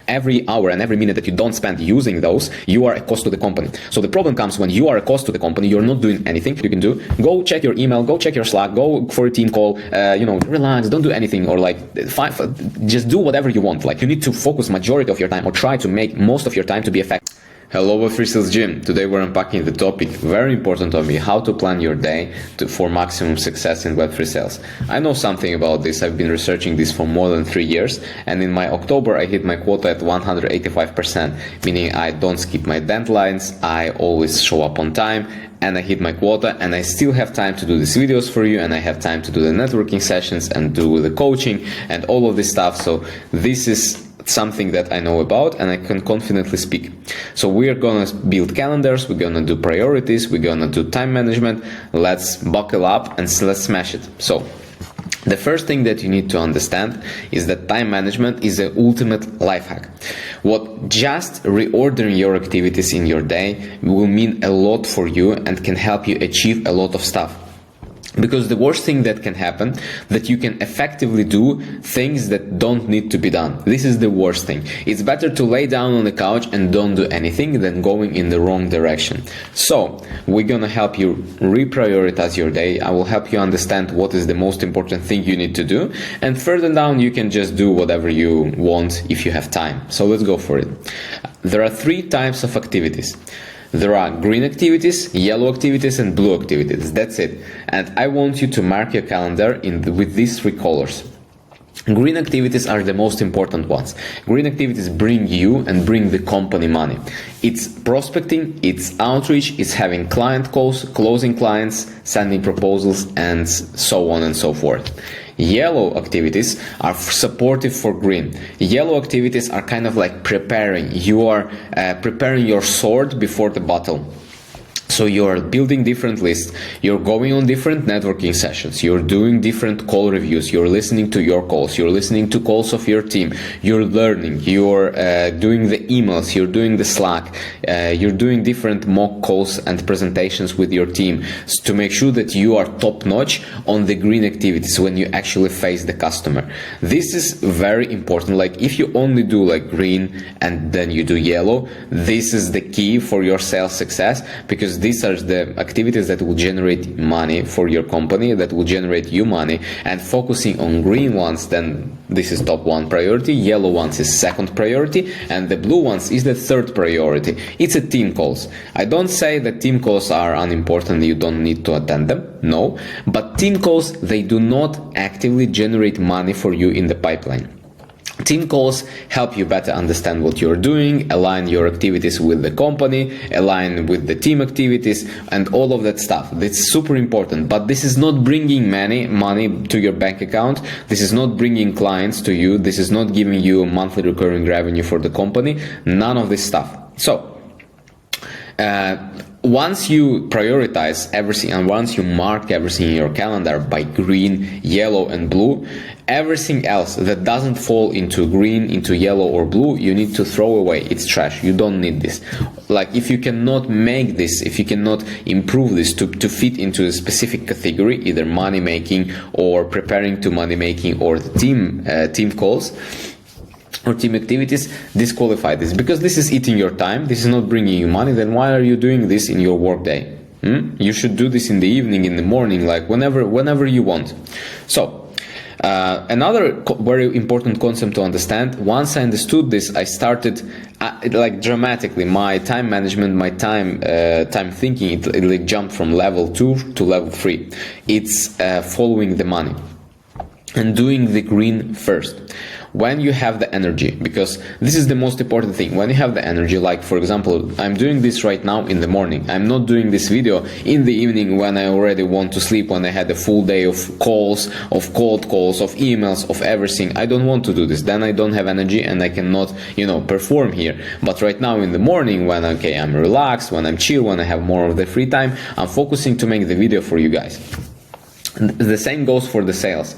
every hour and every minute that you don't spend using those, you are a cost to the company. So the problem comes when you are a cost to the company, you're not doing anything. You can do, go check your email, go check your Slack, go for a team call, relax, don't do anything, or like just do whatever you want. Like, you need to focus majority of your time, or try to make most of your time to be effective. Hello, Web3 Sales Jim. Today we're unpacking the topic, very important to me, how to plan your day for maximum success in Web3 sales. I know something about this. I've been researching this for more than 3 years, and in my October I hit my quota at 185%, meaning I don't skip my deadlines, I always show up on time, and I hit my quota, and I still have time to do these videos for you, and I have time to do the networking sessions and do the coaching and all of this stuff. So this is something that I know about and I can confidently speak. So we are gonna build calendars, we're gonna do priorities, we're gonna do time management. Let's buckle up and let's smash it. So the first thing that you need to understand is that time management is the ultimate life hack. What just reordering your activities in your day will mean a lot for you and can help you achieve a lot of stuff. Because the worst thing that can happen, that you can effectively do things that don't need to be done. This is the worst thing. It's better to lay down on the couch and don't do anything than going in the wrong direction. So we're gonna help you reprioritize your day. I will help you understand what is the most important thing you need to do, and further down you can just do whatever you want if you have time. So let's go for it. There are 3 types of activities. There are green activities, yellow activities, and blue activities. That's it. And I want you to mark your calendar with these 3 colors. Green activities are the most important ones. Green activities bring you and bring the company money. It's prospecting, it's outreach, it's having client calls, closing clients, sending proposals, and so on and so forth. Yellow activities are supportive for green. Yellow activities are kind of like preparing. You are preparing your sword before the battle. So you're building different lists, you're going on different networking sessions, you're doing different call reviews, you're listening to your calls, you're listening to calls of your team, you're learning, you're doing the emails, you're doing the Slack, you're doing different mock calls and presentations with your team to make sure that you are top notch on the green activities when you actually face the customer. This is very important. Like, if you only do like green and then you do yellow, this is the key for your sales success, because these are the activities that will generate money for your company, that will generate you money. And focusing on green ones, then this is top 1 priority, yellow ones is 2nd priority, and the blue ones is the 3rd priority. It's a team calls. I don't say that team calls are unimportant, you don't need to attend them, no, but team calls, they do not actively generate money for you in the pipeline. Team calls help you better understand what you're doing, align your activities with the company, align with the team activities, and all of that stuff. That's super important, but this is not bringing money to your bank account. This is not bringing clients to you. This is not giving you a monthly recurring revenue for the company. None of this stuff. So once you prioritize everything and once you mark everything in your calendar by green, yellow, and blue, everything else that doesn't fall into green, into yellow or blue, you need to throw away. It's trash. You don't need this. Like, if you cannot make this, if you cannot improve this to fit into a specific category, either money making or preparing to money making or the team calls or team activities, disqualify this, because this is eating your time, this is not bringing you money. Then why are you doing this in your work day? You should do this in the evening, in the morning, like whenever you want. So another very important concept to understand, once I understood this, I started like dramatically my time management, my time thinking, it like jumped from level 2 to level 3. It's following the money and doing the green first. When you have the energy, because this is the most important thing, when you have the energy, like for example, I'm doing this right now in the morning, I'm not doing this video in the evening when I already want to sleep, when I had a full day of calls, of cold calls, of emails, of everything. I don't want to do this, then I don't have energy and I cannot, perform here. But right now in the morning, when I'm relaxed, when I'm chill, when I have more of the free time, I'm focusing to make the video for you guys. The same goes for the sales.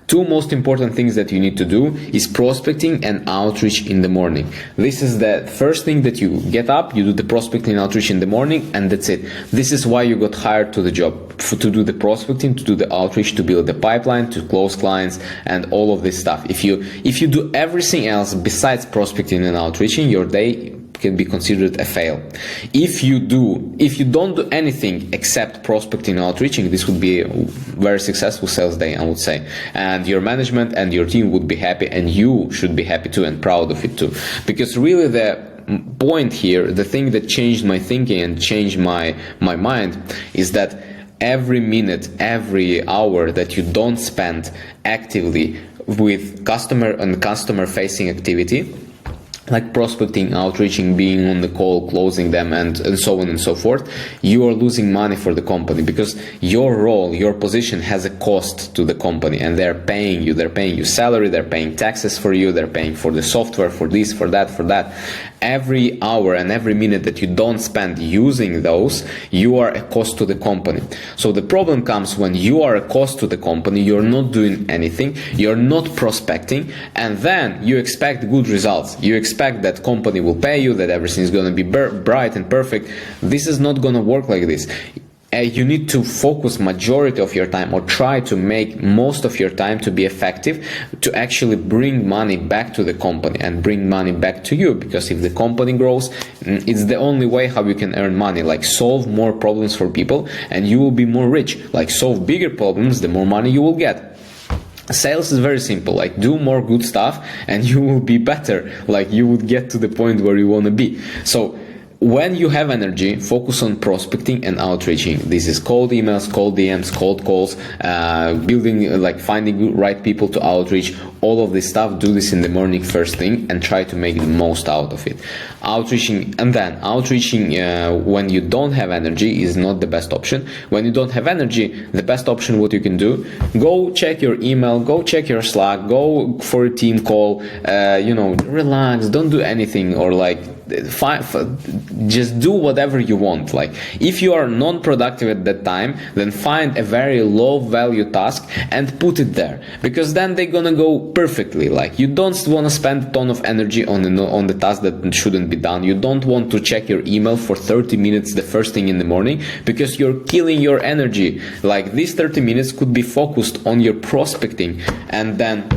Two most important things that you need to do is prospecting and outreach in the morning. This is the first thing that you get up, you do the prospecting and outreach in the morning, and that's it. This is why you got hired to the job, to do the prospecting, to do the outreach, to build the pipeline, to close clients, and all of this stuff. If you do everything else besides prospecting and outreaching, your day can be considered a fail. If you don't do anything except prospecting and outreaching, this would be a very successful sales day, I would say. And your management and your team would be happy, and you should be happy too and proud of it too. Because really the point here, the thing that changed my thinking and changed my mind is that every minute, every hour that you don't spend actively with customer and customer facing activity, like prospecting, outreaching, being on the call, closing them, and so on and so forth, you are losing money for the company, because your role, your position has a cost to the company, and they're paying you salary, they're paying taxes for you, they're paying for the software, for this, for that. Every hour and every minute that you don't spend using those, you are a cost to the company. So the problem comes when you are a cost to the company, you're not doing anything, you're not prospecting, and then you expect good results. You expect that company will pay you, that everything is going to be bright and perfect. This is not going to work like this. You need to focus majority of your time, or try to make most of your time to be effective, to actually bring money back to the company and bring money back to you. Because if the company grows, it's the only way how you can earn money. Like, solve more problems for people and you will be more rich. Like, solve bigger problems, the more money you will get. Sales is very simple. Like, do more good stuff and you will be better. Like, you would get to the point where you want to be. So when you have energy, focus on prospecting and outreaching. This is cold emails, cold DMs, cold calls, building, like finding right people to outreach, all of this stuff. Do this in the morning first thing and try to make the most out of it. Outreaching when you don't have energy is not the best option. When you don't have energy, the best option, what you can do, go check your email, go check your Slack, go for a team call, relax, don't do anything, or like just do whatever you want. Like, if you are non-productive at that time, then find a very low value task and put it there, because then they're gonna go perfectly. Like, you don't want to spend a ton of energy on the task that shouldn't be done. You don't want to check your email for 30 minutes the first thing in the morning, because you're killing your energy. Like, these 30 minutes could be focused on your prospecting, and then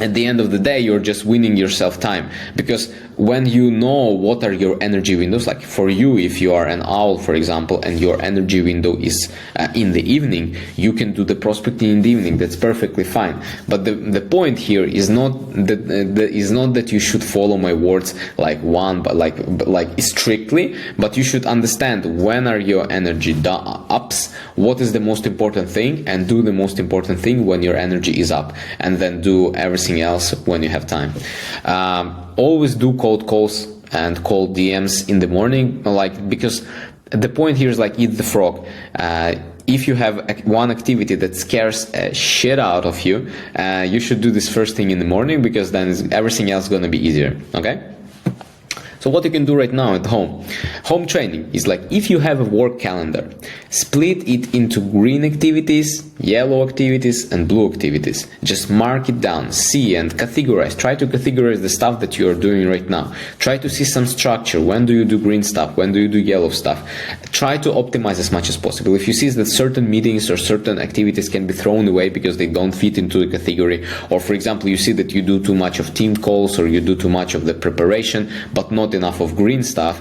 at the end of the day, you're just winning yourself time. Because when you know what are your energy windows, like for you, if you are an owl, for example, and your energy window is in the evening, you can do the prospecting in the evening. That's perfectly fine. But the point here is not that you should follow my words like strictly, but you should understand when are your energy ups, what is the most important thing, and do the most important thing when your energy is up, and then do everything else when you have time. Always do cold calls and cold DMs in the morning, because the point here is like, eat the frog. If you have one activity that scares shit out of you, you should do this first thing in the morning, because then everything else is going to be easier. Okay? So what you can do right now at home training is like, if you have a work calendar, split it into green activities, yellow activities, and blue activities. Just mark it down, see and categorize. Try to categorize the stuff that you are doing right now. Try to see some structure. When do you do green stuff? When do you do yellow stuff? Try to optimize as much as possible. If you see that certain meetings or certain activities can be thrown away because they don't fit into a category, or for example, you see that you do too much of team calls, or you do too much of the preparation, but not enough of green stuff,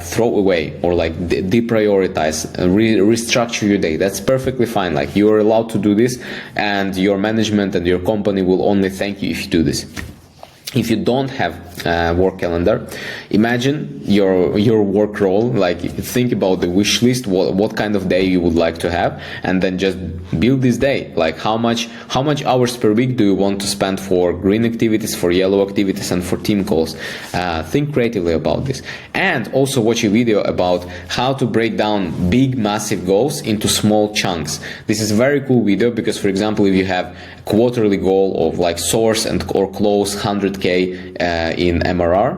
throw away, or like deprioritize, restructure your day. That's perfectly fine. Like, you're allowed to do this, and your management and your company will only thank you if you do this. If you don't have a work calendar, imagine your work role. Like, think about the wish list, what kind of day you would like to have, and then just build this day. Like, how much hours per week do you want to spend for green activities, for yellow activities, and for team calls? Think creatively about this, and also watch a video about how to break down big massive goals into small chunks. This is a very cool video, because for example, if you have quarterly goal of like source or close 100K in MRR,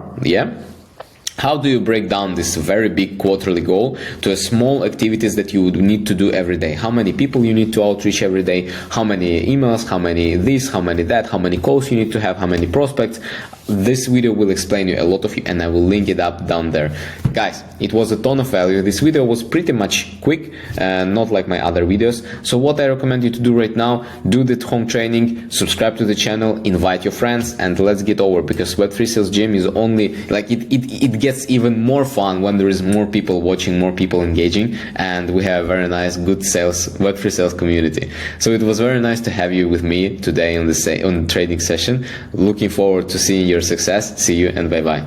how do you break down this very big quarterly goal to a small activities that you would need to do every day? How many people you need to outreach every day? How many emails? How many this? How many that? How many calls you need to have? How many prospects? This video will explain you a lot of it, and I will link it up down there. Guys, it was a ton of value. This video was pretty much quick, not like my other videos. So what I recommend you to do right now, do the home training, subscribe to the channel, invite your friends, and let's get over, because Web3 Sales Gym is only like it gets even more fun when there is more people watching, more people engaging, and we have a very nice, good sales, Web3 sales community. So it was very nice to have you with me today on the trading session. Looking forward to seeing your success. See you and bye bye.